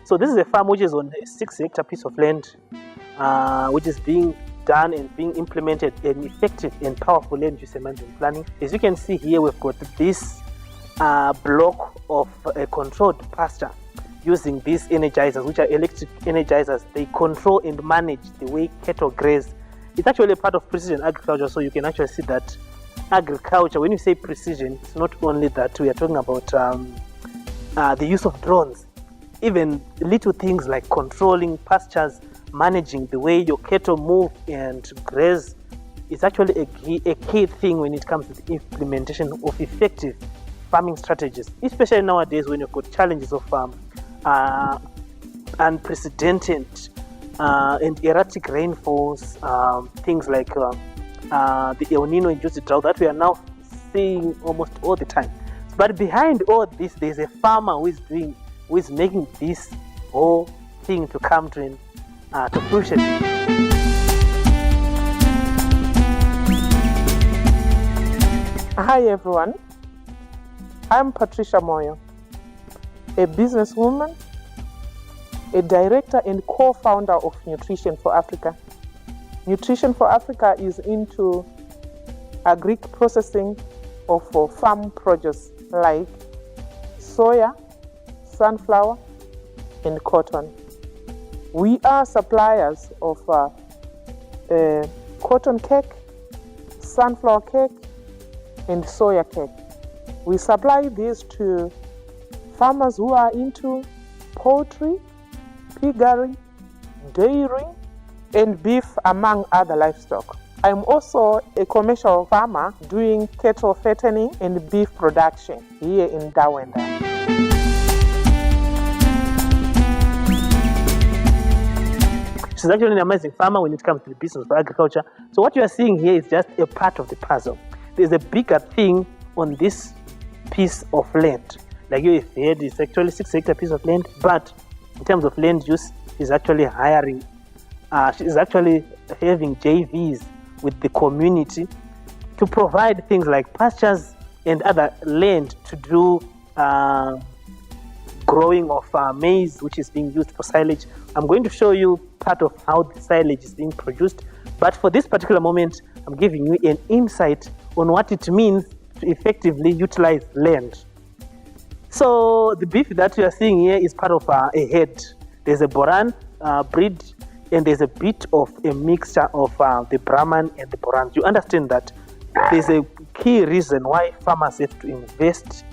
So this is a farm which is on a 6-hectare piece of land, which is being done and being implemented an effective and powerful land use and management planning. As you can see here, we've got this block of a controlled pasture using these energizers, which are electric energizers. They control and manage the way cattle graze. It's actually a part of precision agriculture, so you can actually see that agriculture, when you say precision, it's not only that we are talking about the use of drones, even little things like controlling pastures, managing the way your cattle move and graze. It's actually a key thing when it comes to the implementation of effective farming strategies, especially nowadays when you've got challenges of unprecedented and erratic rainfalls, things like the El Nino induced drought that we are now seeing almost all the time. But behind all this, there's a farmer who is making this whole thing to come to fruition. Hi everyone, I'm Patricia Moyo, a businesswoman, a director and co-founder of Nutrition for Africa. Nutrition for Africa is into agri processing of farm produce like soya, sunflower, and cotton. We are suppliers of cotton cake, sunflower cake, and soya cake. We supply these to farmers who are into poultry, piggery, dairy, and beef, among other livestock. I'm also a commercial farmer doing cattle fattening and beef production here in Dawenda. She's actually an amazing farmer when it comes to the business of agriculture. So what you are seeing here is just a part of the puzzle. There's a bigger thing on this piece of land. Like you have heard, it's actually 6-hectare piece of land, but in terms of land use, she's actually hiring, she's actually having JVs with the community to provide things like pastures and other land to do growing of maize, which is being used for silage. I'm going to show you part of how the silage is being produced, but for this particular moment, I'm giving you an insight on what it means to effectively utilize land. So the beef that you are seeing here is part of a herd. There's a Boran breed, and there's a bit of a mixture of the Brahman and the Boran. You understand that there's a key reason why farmers have to invest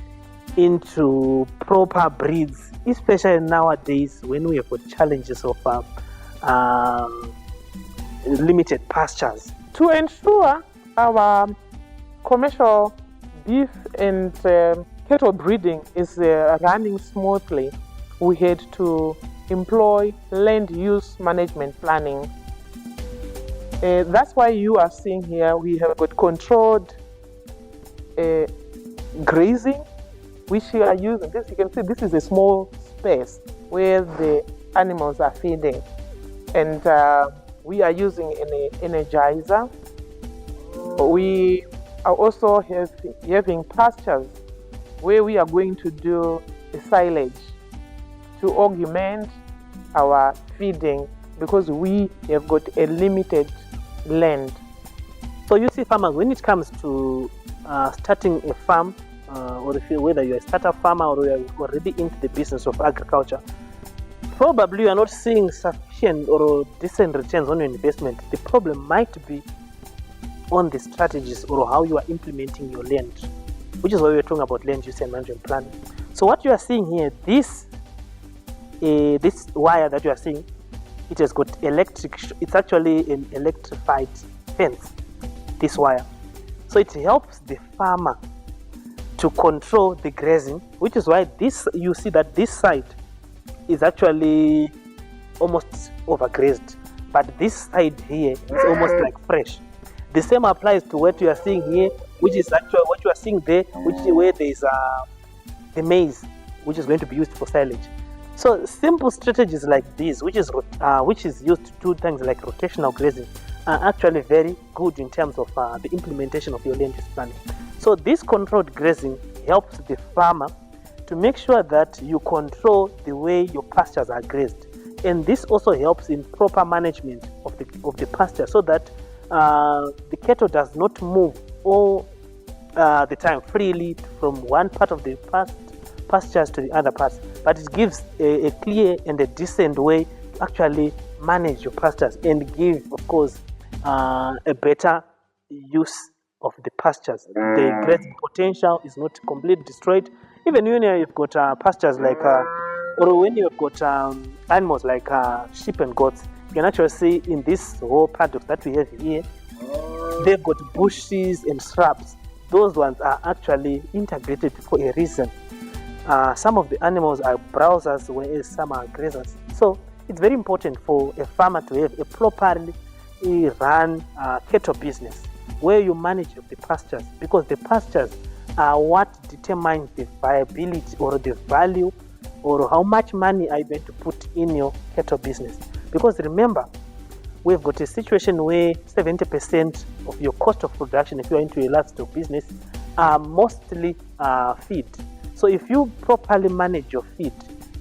into proper breeds, especially nowadays when we have got challenges of limited pastures. To ensure our commercial beef and cattle breeding is running smoothly, we had to employ land use management planning. That's why you are seeing here we have got controlled grazing, which we are using. This, you can see this is a small space where the animals are feeding, and we are using an energizer. We are also having pastures where we are going to do a silage to augment our feeding because we have got a limited land. So you see, farmers, when it comes to starting a farm, or whether you're a startup farmer or you're already into the business of agriculture, probably you are not seeing sufficient or decent returns on your investment. The problem might be on the strategies or how you are implementing your land, which is why we're talking about land use and management planning. So what you are seeing here, this wire that you are seeing, it has got electric, it's actually an electrified fence, this wire. So it helps the farmer to control the grazing, which is why this, you see that this side is actually almost overgrazed, but this side here is almost like fresh. The same applies to what you are seeing here, which is actually what you are seeing there, which is where there is the maize, which is going to be used for silage. So simple strategies like this, which is used to do things like rotational grazing, are actually very good in terms of the implementation of your land use planning. So this controlled grazing helps the farmer to make sure that you control the way your pastures are grazed. And this also helps in proper management of the pasture, so that the cattle does not move all the time freely from one part of the pastures to the other parts, but it gives a clear and a decent way to actually manage your pastures and give, of course, a better use of the pastures. The grazing potential is not completely destroyed. Even when you've got pastures like, or when you've got animals like sheep and goats, you can actually see in this whole paddock that we have here, they've got bushes and shrubs. Those ones are actually integrated for a reason. Some of the animals are browsers, whereas some are grazers. So it's very important for a farmer to have a properly run cattle business where you manage the pastures, because the pastures are what determines the viability or the value or how much money are you going to put in your cattle business. Because remember, we've got a situation where 70% of your cost of production, if you're into a livestock business, are mostly feed. So if you properly manage your feed,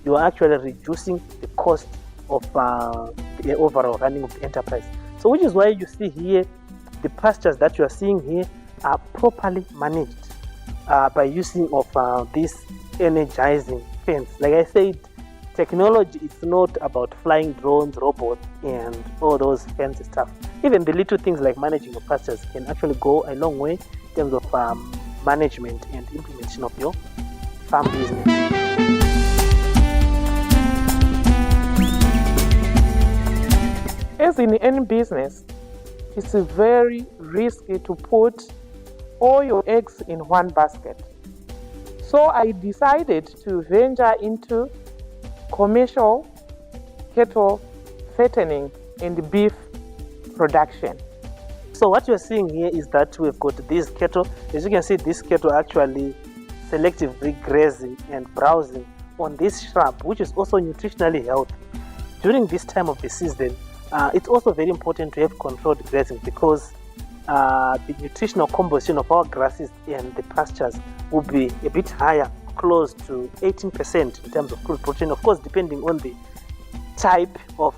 you are actually reducing the cost of the overall running of the enterprise. So which is why you see here, the pastures that you are seeing here are properly managed by using of this energizing fence. Like I said, technology is not about flying drones, robots, and all those fancy stuff. Even the little things like managing your pastures can actually go a long way in terms of management and implementation of your farm business. As in any business, it's very risky to put all your eggs in one basket. So I decided to venture into commercial cattle fattening and beef production. So what you're seeing here is that we've got these cattle. As you can see, these cattle are actually selectively grazing and browsing on this shrub, which is also nutritionally healthy. During this time of the season, it's also very important to have controlled grazing, because the nutritional composition of our grasses and the pastures will be a bit higher, close to 18% in terms of crude protein, of course depending on the type of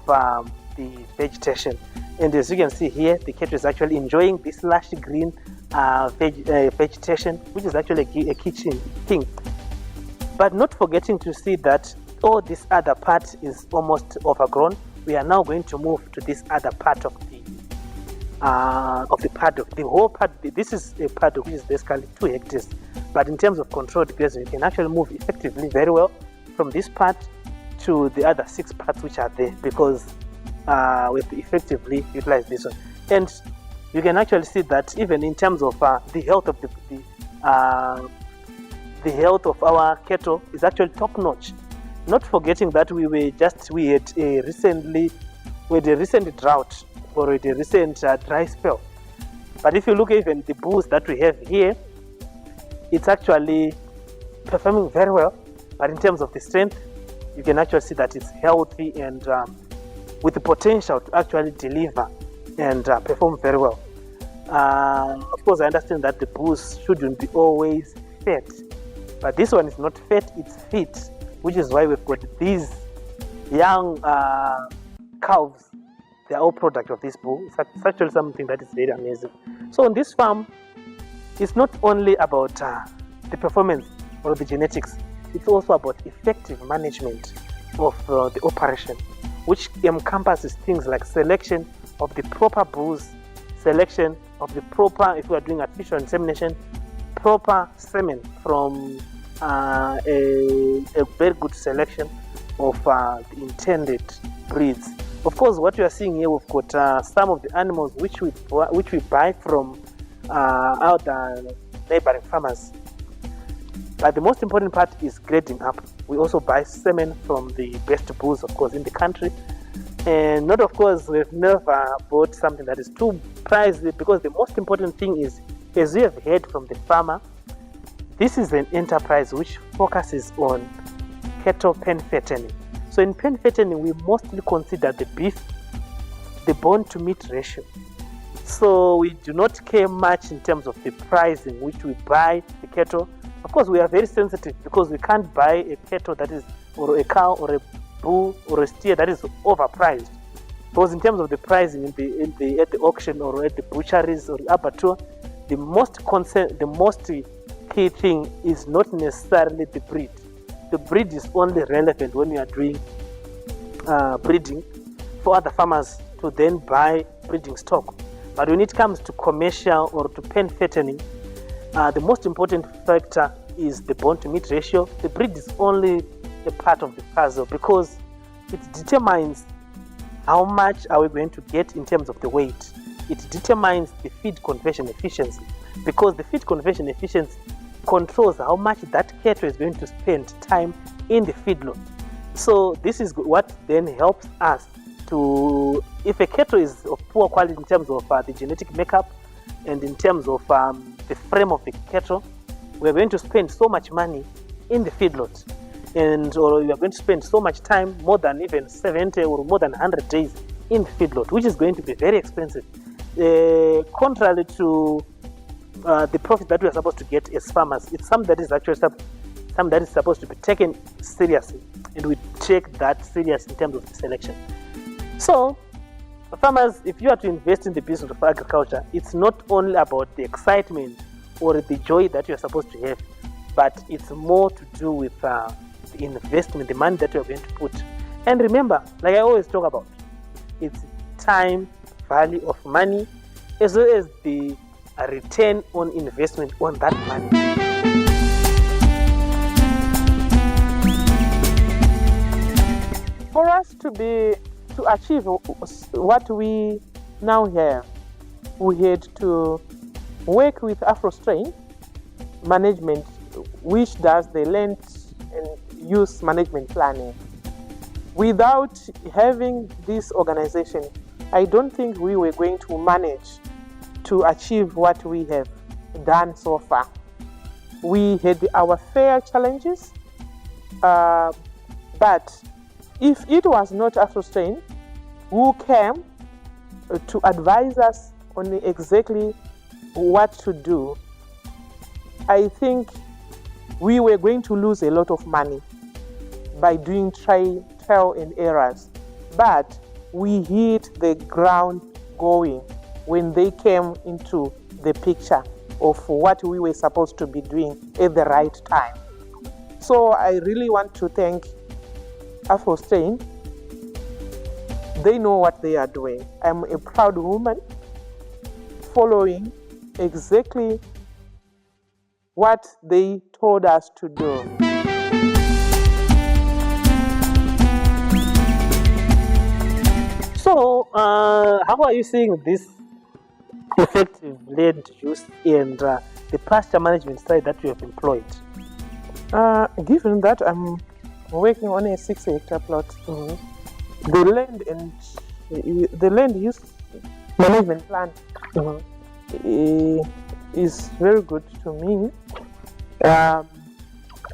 the vegetation. And as you can see here, the cattle is actually enjoying this lush green vegetation, which is actually a key thing. But not forgetting to see that all this other part is almost overgrown. We are now going to move to this other part of the paddock. The whole paddock, this is a paddock which is basically 2 hectares. But in terms of controlled grazing, you can actually move effectively very well from this part to the other 6 parts which are there, because we have to effectively utilize this one. And you can actually see that even in terms of the health of the health of our cattle is actually top notch. Not forgetting that we had a recent drought or a recent dry spell. But if you look even the bulls that we have here, it's actually performing very well. But in terms of the strength, you can actually see that it's healthy and with the potential to actually deliver and perform very well. Of course, I understand that the bulls shouldn't be always fat, but this one is not fat, it's fit, which is why we've got these young calves. They are all product of this bull. It's actually something that is very amazing. So on this farm, it's not only about the performance or the genetics, it's also about effective management of the operation, which encompasses things like selection of the proper bulls, selection of the proper, if we are doing artificial insemination, proper semen from a very good selection of the intended breeds. Of course, what you are seeing here, we've got some of the animals which we buy from our neighboring farmers. But the most important part is grading up. We also buy semen from the best bulls, of course, in the country. And not, of course, we've never bought something that is too pricey, because the most important thing is, as we have heard from the farmer, this is an enterprise which focuses on cattle pen fattening. So in pen fattening, we mostly consider the beef, the bone to meat ratio. So we do not care much in terms of the pricing which we buy the cattle, Of course, we are very sensitive because we can't buy a cattle that is, or a cow, or a bull, or a steer that is overpriced. Because in terms of the pricing at the auction or at the butcheries or the abattoir, the most key thing is not necessarily the breed. The breed is only relevant when you are doing breeding for other farmers to then buy breeding stock. But when it comes to commercial or to pen fattening, the most important factor is the bone to meat ratio. The breed is only a part of the puzzle because it determines how much are we going to get in terms of the weight. It determines the feed conversion efficiency because the feed conversion efficiency controls how much that cattle is going to spend time in the feedlot. So this is what then helps us to, if a cattle is of poor quality in terms of the genetic makeup and in terms of the frame of the cattle, we're going to spend so much money in the feedlot, or we are going to spend so much time, more than even 70 or more than 100 days in the feedlot, which is going to be very expensive. Contrary to the profit that we are supposed to get as farmers, it's something that is actually something that is supposed to be taken seriously, and we take that serious in terms of the selection. So, farmers, if you are to invest in the business of agriculture, it's not only about the excitement or the joy that you are supposed to have, but it's more to do with the investment, the money that you are going to put. And remember, like I always talk about, it's time, value of money, as well as the return on investment on that money. For us to achieve what we now have, we had to work with AfroStrain management, which does the land and use management planning. Without having this organization, I don't think we were going to manage to achieve what we have done so far. We had our fair challenges, but if it was not AfroStrain who came to advise us on exactly what to do, I think we were going to lose a lot of money by doing trial and errors. But we hit the ground going when they came into the picture of what we were supposed to be doing at the right time. So I really want to thank AfroStrain. They know what they are doing. I'm a proud woman following exactly what they told us to do. So, how are you seeing this effective land use and the pasture management side that you have employed? Given that I'm working on a 6-hectare plot, the land and the land use management plan is very good to me.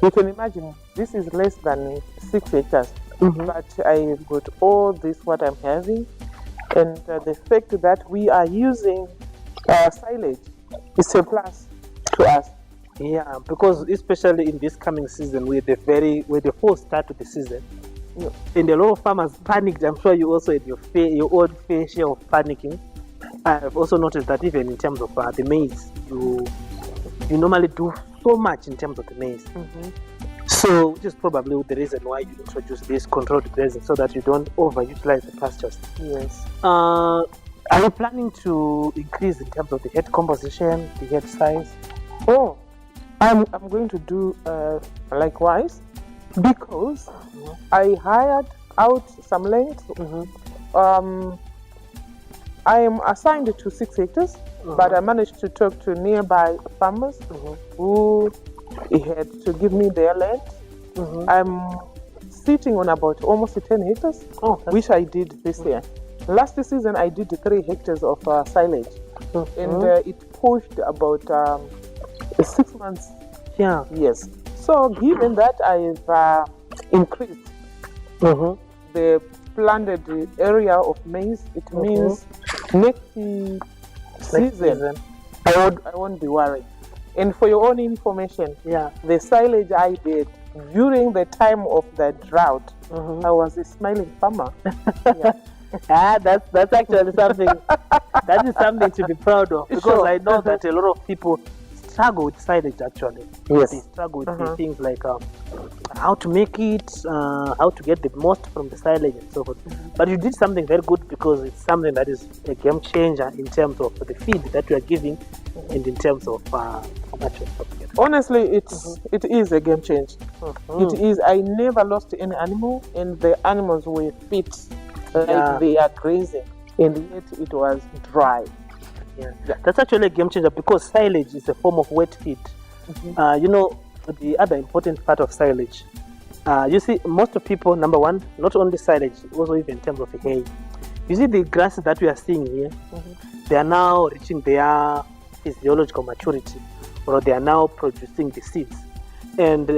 You can imagine this is less than 6 hectares, but I've got all this what I'm having, and the fact that we are using silage is a plus to us. Yeah, because especially in this coming season, with the full start of the season, and a lot of farmers panicked. I'm sure you also had your own fair share of panicking. I've also noticed that even in terms of the maize, you normally do so much in terms of the maize. So, which is probably the reason why you introduce this controlled grazing, so that you don't overutilize the pastures. Yes. Are you planning to increase in terms of the head composition, the head size? Oh, I'm going to do likewise, because I hired out some land. I am assigned to 6 hectares, but I managed to talk to nearby farmers who had to give me their land. I'm sitting on about almost 10 hectares, which I did this year. Last season, I did 3 hectares of silage, and it pushed about 6 months. Yeah. Yes. So, given that I've increased the planted area of maize, it means next season I won't be worried. And for your own information, Yeah. the silage I did during the time of the drought, Mhm. I was a smiling farmer. Yeah. That's actually something. That is something to be proud of, because Sure. I know that a lot of people struggle with silage. Actually, Yes. they struggle with the Uh-huh. things like how to make it, how to get the most from the silage, and so forth. But you did something very good, because it's something that is a game changer in terms of the feed that you are giving, and in terms of how much you get. Honestly, it is a game change. Mhm. It is. I never lost any animal, and the animals were fit, like Yeah. they are grazing, and yet it was dry. Yeah. Yeah. That's actually a game changer, because silage is a form of wet feed. You know, the other important part of silage, you see, most of people, number one, not only silage, also even in terms of hay. You see, the grasses that we are seeing here, they are now reaching their physiological maturity, or they are now producing the seeds. And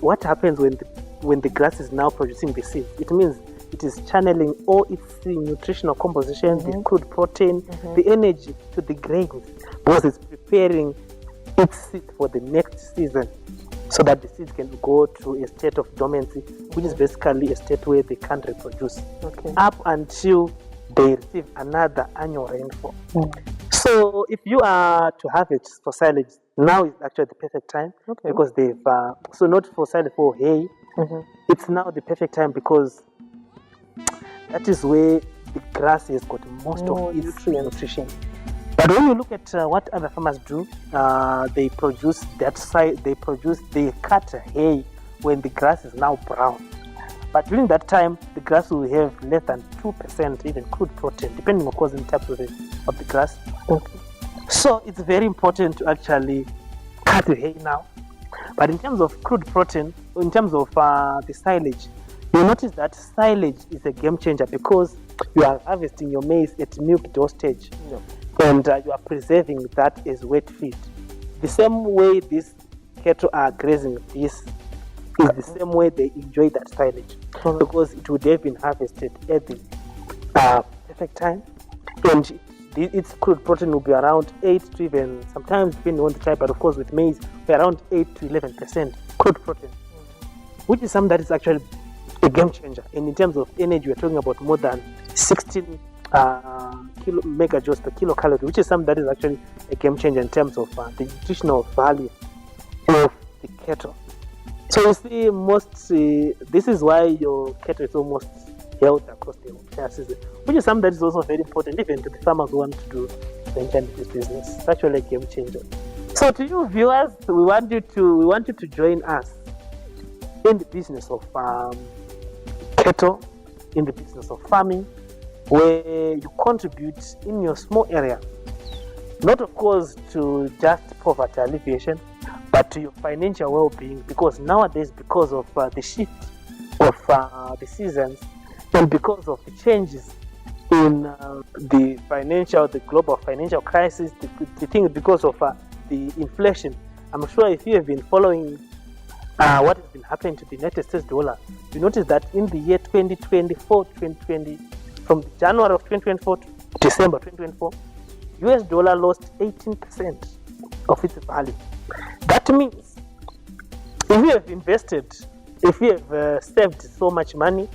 what happens when the grass is now producing the seeds? It means it is channeling all its nutritional composition, the crude protein, the energy to the grains, because it's preparing its seed for the next season, so that the seeds can go to a state of dormancy, which is basically a state where they can't reproduce, Okay. up until they receive another annual rainfall. So if you are to harvest for silage, now is actually the perfect time, Okay. because they've so not for silage, for hay, it's now the perfect time, because that is where the grass has got most More of its nutrients. nutrition. But when you look at what other farmers do, they produce they cut hay when the grass is now brown. But during that time, the grass will have less than 2% even crude protein, depending, of course, in types of the grass. Okay. So it's very important to actually cut the hay now. But in terms of crude protein, in terms of the silage, you notice that silage is a game changer, because you are harvesting your maize at milk dough stage, Yeah. and you are preserving that as wet feed. The same way these cattle are grazing this is the same way they enjoy that silage, because it would have been harvested at the perfect time, and its crude protein will be around 8 to even, sometimes depending on the type, but of course with maize, we're around 8 to 11% crude protein, which is something that is actually a game changer. And in terms of energy, we're talking about more than 16 megajoules per kilocalorie, which is something that is actually a game changer in terms of the nutritional value of the cattle. So you see, this is why your cattle is almost held across the entire season, which is something that is also very important even to the farmers who want to do venture into this business. It's actually a game changer. So to you viewers, we want you to join us in the business of cattle, in the business of farming, where you contribute in your small area, not of course to just poverty alleviation, but to your financial well-being, because nowadays, because of the shift of the seasons, and because of the changes in the global financial crisis, the thing, because of the inflation, I'm sure if you have been following what has been happening to the United States dollar, you notice that in the year 2020, from January of 2024 to December 2024, US dollar lost 18% of its value. That means if you have invested, if you have saved so much money,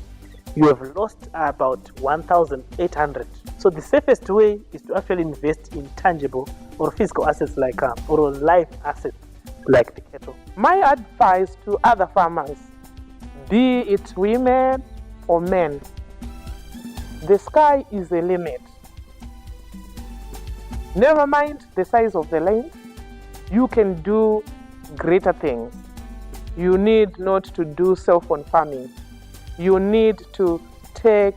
you have lost about 1,800. So the safest way is to actually invest in tangible or physical assets like or live assets like the cattle. My advice to other farmers, be it women or men, the sky is the limit. Never mind the size of the land, you can do greater things. You need not to do self-on farming. You need to take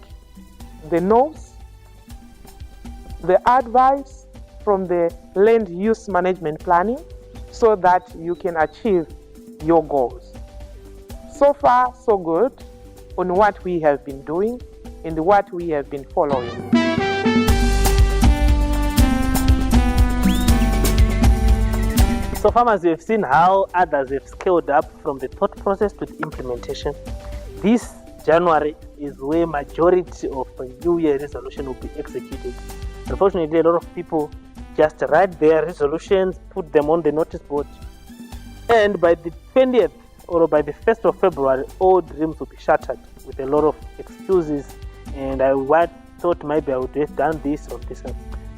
the notes, the advice from the land use management planning, so that you can achieve your goals. So far, so good on what we have been doing and what we have been following. So farmers, we have seen how others have scaled up from the thought process to the implementation. This January is where majority of New Year resolution will be executed. Unfortunately, a lot of people just write their resolutions, put them on the notice board, and by the 20th or by the 1st of February, all dreams will be shattered with a lot of excuses. And I thought maybe I would have done this or this.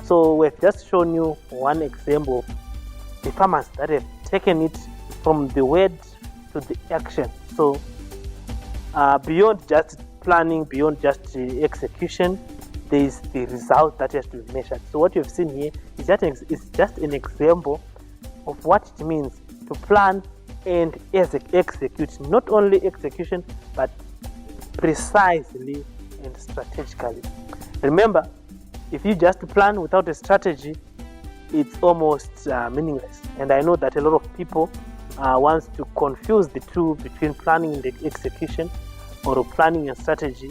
So we've just shown you one example of the farmers that have taken it from the word to the action. So beyond just planning, beyond just execution, there is the result that has to be measured. So what you've seen here is just an example of what it means to plan and execute. Not only execution, but precisely and strategically. Remember, if you just plan without a strategy, it's almost meaningless. And I know that a lot of people want to confuse the two between planning and execution, or planning and strategy,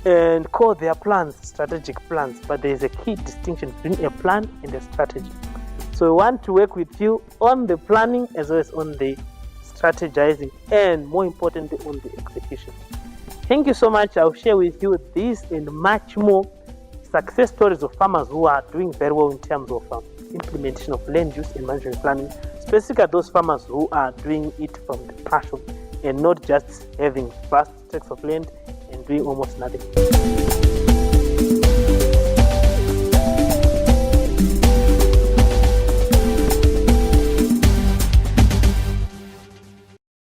and call their plans strategic plans. But there is a key distinction between a plan and a strategy. So we want to work with you on the planning as well as on the strategizing, and more importantly on the execution. Thank you so much. I'll share with you this and much more success stories of farmers who are doing very well in terms of implementation of land use and management planning, specifically those farmers who are doing it from the passion and not just having vast tracts of land and doing almost nothing.